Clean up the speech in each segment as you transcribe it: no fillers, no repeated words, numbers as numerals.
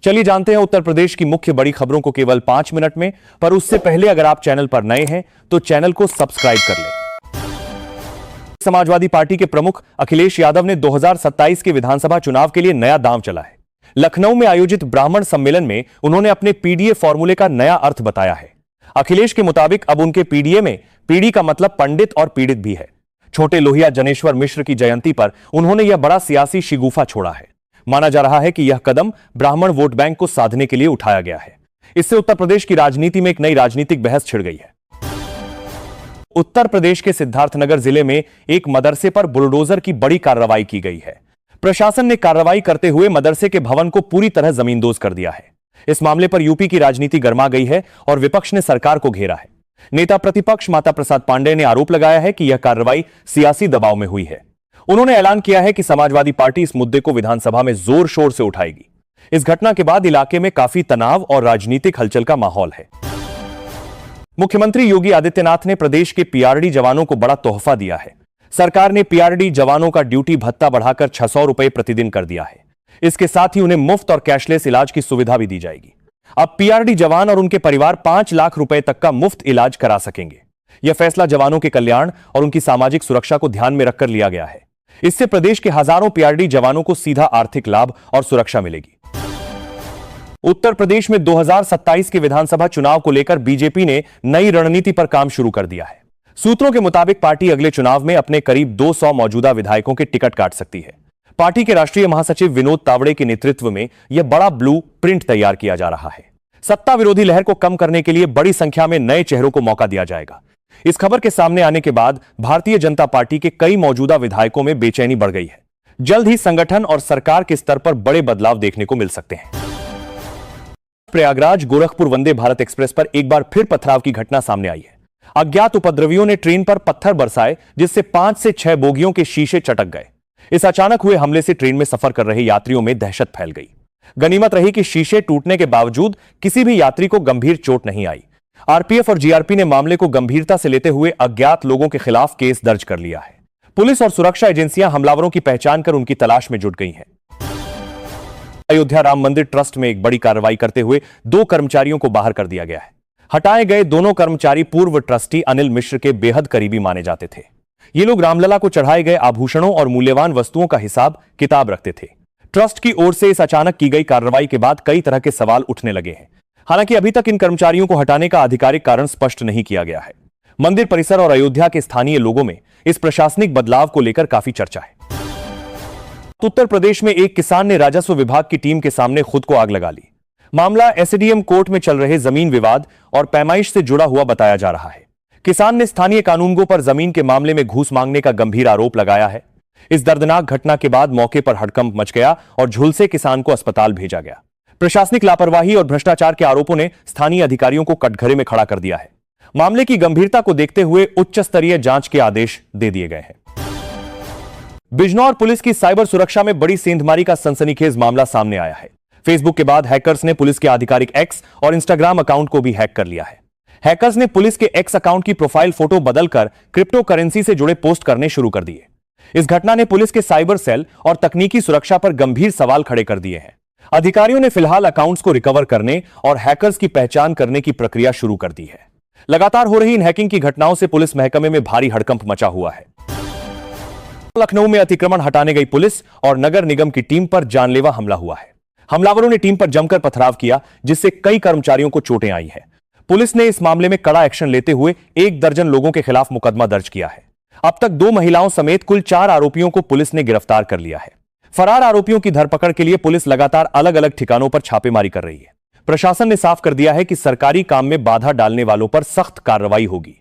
चलिए जानते हैं उत्तर प्रदेश की मुख्य बड़ी खबरों को केवल 5 मिनट में, पर उससे पहले अगर आप चैनल पर नए हैं तो चैनल को सब्सक्राइब कर लें। समाजवादी पार्टी के प्रमुख अखिलेश यादव ने 2027 के विधानसभा चुनाव के लिए नया दांव चला है। लखनऊ में आयोजित ब्राह्मण सम्मेलन में उन्होंने अपने पीडीए फॉर्मूले का नया अर्थ बताया है। अखिलेश के मुताबिक अब उनके पीडीए में पीडी का मतलब पंडित और पीड़ित भी है। छोटे लोहिया जनेश्वर मिश्र की जयंती पर उन्होंने यह बड़ा सियासी शिगुफा छोड़ा है। माना जा रहा है कि यह कदम ब्राह्मण वोट बैंक को साधने के लिए उठाया गया है। इससे उत्तर प्रदेश की राजनीति में एक नई राजनीतिक बहस छिड़ गई है। उत्तर प्रदेश के सिद्धार्थनगर जिले में एक मदरसे पर बुलडोजर की बड़ी कार्रवाई की गई है। प्रशासन ने कार्रवाई करते हुए मदरसे के भवन को पूरी तरह जमींदोज कर दिया है। इस मामले पर यूपी की राजनीति गर्मा गई है और विपक्ष ने सरकार को घेरा है। नेता प्रतिपक्ष माता प्रसाद पांडेय ने आरोप लगाया है कि यह कार्रवाई सियासी दबाव में हुई है। उन्होंने ऐलान किया है कि समाजवादी पार्टी इस मुद्दे को विधानसभा में जोर शोर से उठाएगी। इस घटना के बाद इलाके में काफी तनाव और राजनीतिक हलचल का माहौल है। मुख्यमंत्री योगी आदित्यनाथ ने प्रदेश के पीआरडी जवानों को बड़ा तोहफा दिया है। सरकार ने पीआरडी जवानों का ड्यूटी भत्ता बढ़ाकर 600 रुपए प्रतिदिन कर दिया है। इसके साथ ही उन्हें मुफ्त और कैशलेस इलाज की सुविधा भी दी जाएगी। अब पीआरडी जवान और उनके परिवार 5 लाख रुपए तक का मुफ्त इलाज करा सकेंगे। यह फैसला जवानों के कल्याण और उनकी सामाजिक सुरक्षा को ध्यान में रखकर लिया गया है। इससे प्रदेश के हजारों पीआरडी जवानों को सीधा आर्थिक लाभ और सुरक्षा मिलेगी। उत्तर प्रदेश में 2027 के विधानसभा चुनाव को लेकर बीजेपी ने नई रणनीति पर काम शुरू कर दिया है। सूत्रों के मुताबिक पार्टी अगले चुनाव में अपने करीब 200 मौजूदा विधायकों के टिकट काट सकती है। पार्टी के राष्ट्रीय महासचिव विनोद तावड़े के नेतृत्व में यह बड़ा ब्लू प्रिंट तैयार किया जा रहा है। सत्ता विरोधी लहर को कम करने के लिए बड़ी संख्या में नए चेहरों को मौका दिया जाएगा। इस खबर के सामने आने के बाद भारतीय जनता पार्टी के कई मौजूदा विधायकों में बेचैनी बढ़ गई है। जल्द ही संगठन और सरकार के स्तर पर बड़े बदलाव देखने को मिल सकते हैं। प्रयागराज गोरखपुर वंदे भारत एक्सप्रेस पर एक बार फिर पथराव की घटना सामने आई है। अज्ञात उपद्रवियों ने ट्रेन पर पत्थर बरसाए, जिससे 5 से 6 बोगियों के शीशे चटक गए। इस अचानक हुए हमले से ट्रेन में सफर कर रहे यात्रियों में दहशत फैल गई। गनीमत रही कि शीशे टूटने के बावजूद किसी भी यात्री को गंभीर चोट नहीं आई। आरपीएफ और जीआरपी ने मामले को गंभीरता से लेते हुए अज्ञात लोगों के खिलाफ केस दर्ज कर लिया है। पुलिस और सुरक्षा एजेंसियां हमलावरों की पहचान कर उनकी तलाश में जुट गई हैं। अयोध्या राम मंदिर ट्रस्ट में एक बड़ी कार्रवाई करते हुए 2 कर्मचारियों को बाहर कर दिया गया है। हटाए गए दोनों कर्मचारी पूर्व ट्रस्टी अनिल मिश्र के बेहद करीबी माने जाते थे। ये लोग रामलला को चढ़ाए गए आभूषणों और मूल्यवान वस्तुओं का हिसाब किताब रखते थे। ट्रस्ट की ओर से इस अचानक की गई कार्रवाई के बाद कई तरह के सवाल उठने लगे हैं। हालांकि अभी तक इन कर्मचारियों को हटाने का आधिकारिक कारण स्पष्ट नहीं किया गया है। मंदिर परिसर और अयोध्या के स्थानीय लोगों में इस प्रशासनिक बदलाव को लेकर काफी चर्चा है। उत्तर प्रदेश में एक किसान ने राजस्व विभाग की टीम के सामने खुद को आग लगा ली। मामला एसडीएम कोर्ट में चल रहे जमीन विवाद और पैमाइश से जुड़ा हुआ बताया जा रहा है। किसान ने स्थानीय कानूनगो पर जमीन के मामले में घूस मांगने का गंभीर आरोप लगाया है। इस दर्दनाक घटना के बाद मौके पर हड़कंप मच गया और झुलसे किसान को अस्पताल भेजा गया। प्रशासनिक लापरवाही और भ्रष्टाचार के आरोपों ने स्थानीय अधिकारियों को कटघरे में खड़ा कर दिया है। मामले की गंभीरता को देखते हुए उच्च स्तरीय जांच के आदेश दे दिए गए हैं। बिजनौर पुलिस की साइबर सुरक्षा में बड़ी सेंधमारी का सनसनीखेज मामला सामने आया है। फेसबुक के बाद हैकर्स ने पुलिस के आधिकारिक एक्स और इंस्टाग्राम अकाउंट को भी हैक कर लिया है। हैकर्स ने पुलिस के एक्स अकाउंट की प्रोफाइल फोटो बदलकर क्रिप्टो करेंसी से जुड़े पोस्ट करने शुरू कर दिए। इस घटना ने पुलिस के साइबर सेल और तकनीकी सुरक्षा पर गंभीर सवाल खड़े कर दिए हैं। अधिकारियों ने फिलहाल अकाउंट्स को रिकवर करने और हैकर्स की पहचान करने की प्रक्रिया शुरू कर दी है। लगातार हो रही इन हैकिंग की घटनाओं से पुलिस महकमे में भारी हड़कंप मचा हुआ है। लखनऊ में अतिक्रमण हटाने गई पुलिस और नगर निगम की टीम पर जानलेवा हमला हुआ है। हमलावरों ने टीम पर जमकर पथराव किया, जिससे कई कर्मचारियों को चोटें आई हैं। पुलिस ने इस मामले में कड़ा एक्शन लेते हुए 1 दर्जन लोगों के खिलाफ मुकदमा दर्ज किया है। अब तक 2 महिलाओं समेत कुल 4 आरोपियों को पुलिस ने गिरफ्तार कर लिया है। फरार आरोपियों की धरपकड़ के लिए पुलिस लगातार अलग अलग ठिकानों पर छापेमारी कर रही है। प्रशासन ने साफ कर दिया है कि सरकारी काम में बाधा डालने वालों पर सख्त कार्रवाई होगी।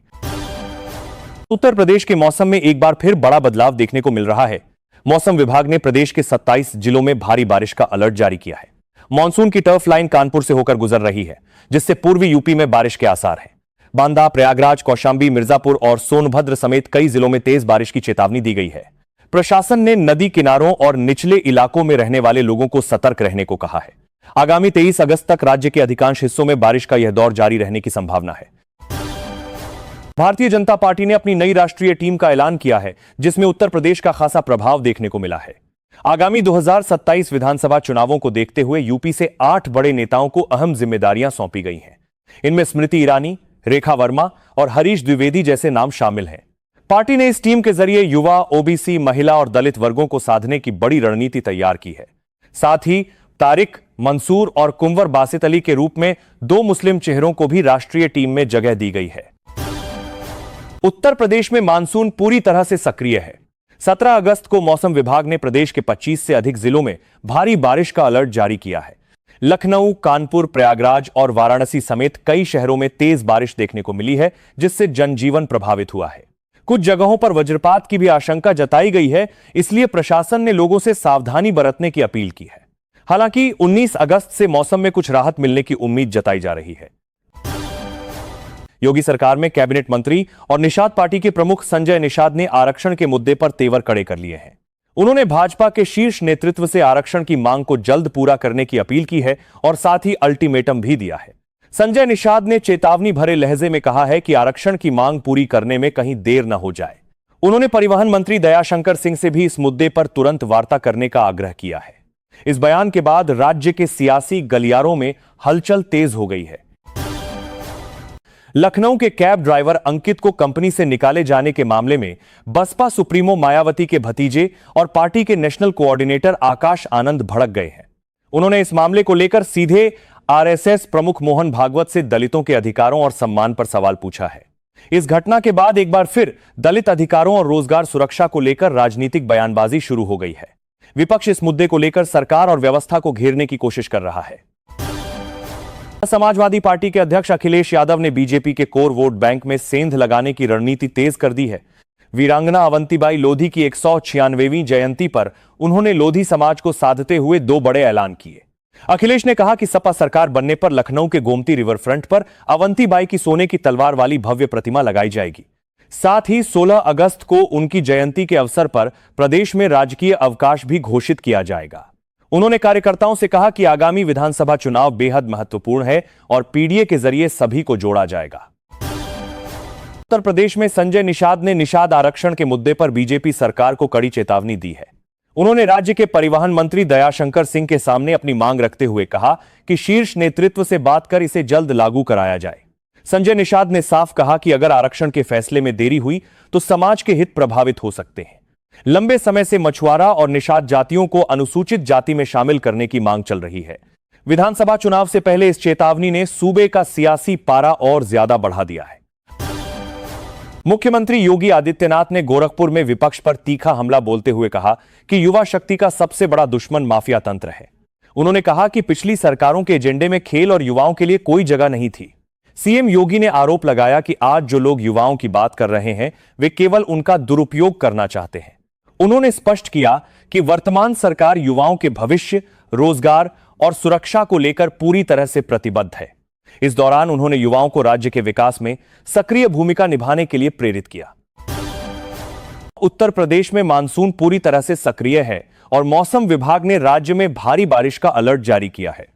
उत्तर प्रदेश के मौसम में एक बार फिर बड़ा बदलाव देखने को मिल रहा है। मौसम विभाग ने प्रदेश के 27 जिलों में भारी बारिश का अलर्ट जारी किया है। मानसून की टर्फ लाइन कानपुर से होकर गुजर रही है, जिससे पूर्वी यूपी में बारिश के आसार हैं। बांदा, प्रयागराज, कौशांबी, मिर्जापुर और सोनभद्र समेत कई जिलों में तेज बारिश की चेतावनी दी गई है। प्रशासन ने नदी किनारों और निचले इलाकों में रहने वाले लोगों को सतर्क रहने को कहा है। आगामी 23 अगस्त तक राज्य के अधिकांश हिस्सों में बारिश का यह दौर जारी रहने की संभावना है। भारतीय जनता पार्टी ने अपनी नई राष्ट्रीय टीम का ऐलान किया है, जिसमें उत्तर प्रदेश का खासा प्रभाव देखने को मिला है। आगामी 2027 विधानसभा चुनावों को देखते हुए यूपी से 8 बड़े नेताओं को अहम जिम्मेदारियां सौंपी गई हैं। इनमें स्मृति ईरानी, रेखा वर्मा और हरीश द्विवेदी जैसे नाम शामिल हैं। पार्टी ने इस टीम के जरिए युवा, ओबीसी, महिला और दलित वर्गों को साधने की बड़ी रणनीति तैयार की है। साथ ही तारिक, मंसूर और कुंवर बासित अली के रूप में 2 मुस्लिम चेहरों को भी राष्ट्रीय टीम में जगह दी गई है। उत्तर प्रदेश में मानसून पूरी तरह से सक्रिय है। 17 अगस्त को मौसम विभाग ने प्रदेश के 25 से अधिक जिलों में भारी बारिश का अलर्ट जारी किया है। लखनऊ, कानपुर, प्रयागराज और वाराणसी समेत कई शहरों में तेज बारिश देखने को मिली है, जिससे जनजीवन प्रभावित हुआ है। कुछ जगहों पर वज्रपात की भी आशंका जताई गई है, इसलिए प्रशासन ने लोगों से सावधानी बरतने की अपील की है। हालांकि 19 अगस्त से मौसम में कुछ राहत मिलने की उम्मीद जताई जा रही है। योगी सरकार में कैबिनेट मंत्री और निषाद पार्टी के प्रमुख संजय निषाद ने आरक्षण के मुद्दे पर तेवर कड़े कर लिए हैं। उन्होंने भाजपा के शीर्ष नेतृत्व से आरक्षण की मांग को जल्द पूरा करने की अपील की है और साथ ही अल्टीमेटम भी दिया है। संजय निषाद ने चेतावनी भरे लहजे में कहा है कि आरक्षण की मांग पूरी करने में कहीं देर न हो जाए। उन्होंने परिवहन मंत्री दयाशंकर सिंह से भी इस मुद्दे पर तुरंत वार्ता करने का आग्रह किया है। इस बयान के बाद राज्य के सियासी गलियारों में हलचल तेज हो गई है। लखनऊ के कैब ड्राइवर अंकित को कंपनी से निकाले जाने के मामले में बसपा सुप्रीमो मायावती के भतीजे और पार्टी के नेशनल कोऑर्डिनेटर आकाश आनंद भड़क गए हैं। उन्होंने इस मामले को लेकर सीधे आरएसएस प्रमुख मोहन भागवत से दलितों के अधिकारों और सम्मान पर सवाल पूछा है। इस घटना के बाद एक बार फिर दलित अधिकारों और रोजगार सुरक्षा को लेकर राजनीतिक बयानबाजी शुरू हो गई है। विपक्ष इस मुद्दे को लेकर सरकार और व्यवस्था को घेरने की कोशिश कर रहा है। समाजवादी पार्टी के अध्यक्ष अखिलेश यादव ने बीजेपी के कोर वोट बैंक में सेंध लगाने की रणनीति तेज कर दी है। वीरांगना अवंतीबाई लोधी की 196वीं जयंती पर उन्होंने लोधी समाज को साधते हुए 2 बड़े ऐलान किए। अखिलेश ने कहा कि सपा सरकार बनने पर लखनऊ के गोमती रिवर फ्रंट पर अवंतीबाई की सोने की तलवार वाली भव्य प्रतिमा लगाई जाएगी। साथ ही 16 अगस्त को उनकी जयंती के अवसर पर प्रदेश में राजकीय अवकाश भी घोषित किया जाएगा। उन्होंने कार्यकर्ताओं से कहा कि आगामी विधानसभा चुनाव बेहद महत्वपूर्ण है और पीडीए के जरिए सभी को जोड़ा जाएगा। उत्तर प्रदेश में संजय निषाद ने निषाद आरक्षण के मुद्दे पर बीजेपी सरकार को कड़ी चेतावनी दी है। उन्होंने राज्य के परिवहन मंत्री दयाशंकर सिंह के सामने अपनी मांग रखते हुए कहा कि शीर्ष नेतृत्व से बात कर इसे जल्द लागू कराया जाए। संजय निषाद ने साफ कहा कि अगर आरक्षण के फैसले में देरी हुई तो समाज के हित प्रभावित हो सकते हैं। लंबे समय से मछुआरा और निषाद जातियों को अनुसूचित जाति में शामिल करने की मांग चल रही है। विधानसभा चुनाव से पहले इस चेतावनी ने सूबे का सियासी पारा और ज्यादा बढ़ा दिया है। मुख्यमंत्री योगी आदित्यनाथ ने गोरखपुर में विपक्ष पर तीखा हमला बोलते हुए कहा कि युवा शक्ति का सबसे बड़ा दुश्मन माफिया तंत्र है। उन्होंने कहा कि पिछली सरकारों के एजेंडे में खेल और युवाओं के लिए कोई जगह नहीं थी। सीएम योगी ने आरोप लगाया कि आज जो लोग युवाओं की बात कर रहे हैं वे केवल उनका दुरुपयोग करना चाहते हैं। उन्होंने स्पष्ट किया कि वर्तमान सरकार युवाओं के भविष्य, रोजगार और सुरक्षा को लेकर पूरी तरह से प्रतिबद्ध है। इस दौरान उन्होंने युवाओं को राज्य के विकास में सक्रिय भूमिका निभाने के लिए प्रेरित किया। उत्तर प्रदेश में मानसून पूरी तरह से सक्रिय है और मौसम विभाग ने राज्य में भारी बारिश का अलर्ट जारी किया है।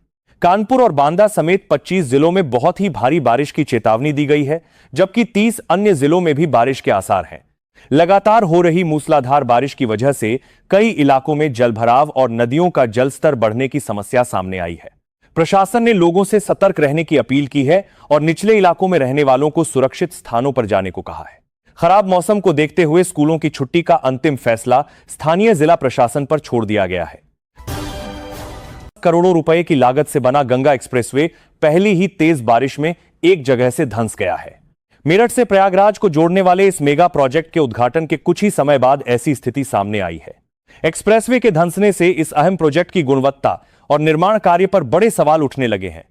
कानपुर और बांदा समेत 25 जिलों में बहुत ही भारी बारिश की चेतावनी दी गई है, जबकि 30 अन्य जिलों में भी बारिश के आसार हैं। लगातार हो रही मूसलाधार बारिश की वजह से कई इलाकों में जलभराव और नदियों का जलस्तर बढ़ने की समस्या सामने आई है। प्रशासन ने लोगों से सतर्क रहने की अपील की है और निचले इलाकों में रहने वालों को सुरक्षित स्थानों पर जाने को कहा है। खराब मौसम को देखते हुए स्कूलों की छुट्टी का अंतिम फैसला स्थानीय जिला प्रशासन पर छोड़ दिया गया है। करोड़ों रुपए की लागत से बना गंगा एक्सप्रेसवे पहली ही तेज बारिश में एक जगह से धंस गया है। मेरठ से प्रयागराज को जोड़ने वाले इस मेगा प्रोजेक्ट के उद्घाटन के कुछ ही समय बाद ऐसी स्थिति सामने आई है। एक्सप्रेसवे के धंसने से इस अहम प्रोजेक्ट की गुणवत्ता और निर्माण कार्य पर बड़े सवाल उठने लगे हैं।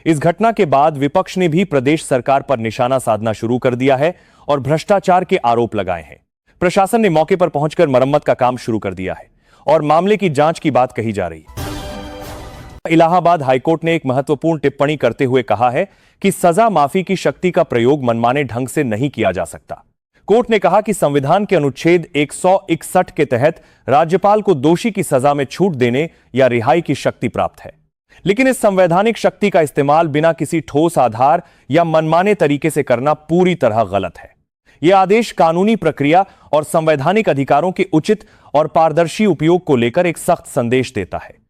इस घटना के बाद विपक्ष ने भी प्रदेश सरकार पर निशाना साधना शुरू कर दिया है और भ्रष्टाचार के आरोप लगाए हैं। प्रशासन ने मौके पर पहुंचकर मरम्मत का काम शुरू कर दिया है और मामले की जांच की बात कही जा रही है। इलाहाबाद हाईकोर्ट ने एक महत्वपूर्ण टिप्पणी करते हुए कहा है कि सजा माफी की शक्ति का प्रयोग मनमाने ढंग से नहीं किया जा सकता। कोर्ट ने कहा कि संविधान के अनुच्छेद 161 के तहत राज्यपाल को दोषी की सजा में छूट देने या रिहाई की शक्ति प्राप्त है, लेकिन इस संवैधानिक शक्ति का इस्तेमाल बिना किसी ठोस आधार या मनमाने तरीके से करना पूरी तरह गलत है। यह आदेश कानूनी प्रक्रिया और संवैधानिक अधिकारों के उचित और पारदर्शी उपयोग को लेकर एक सख्त संदेश देता है।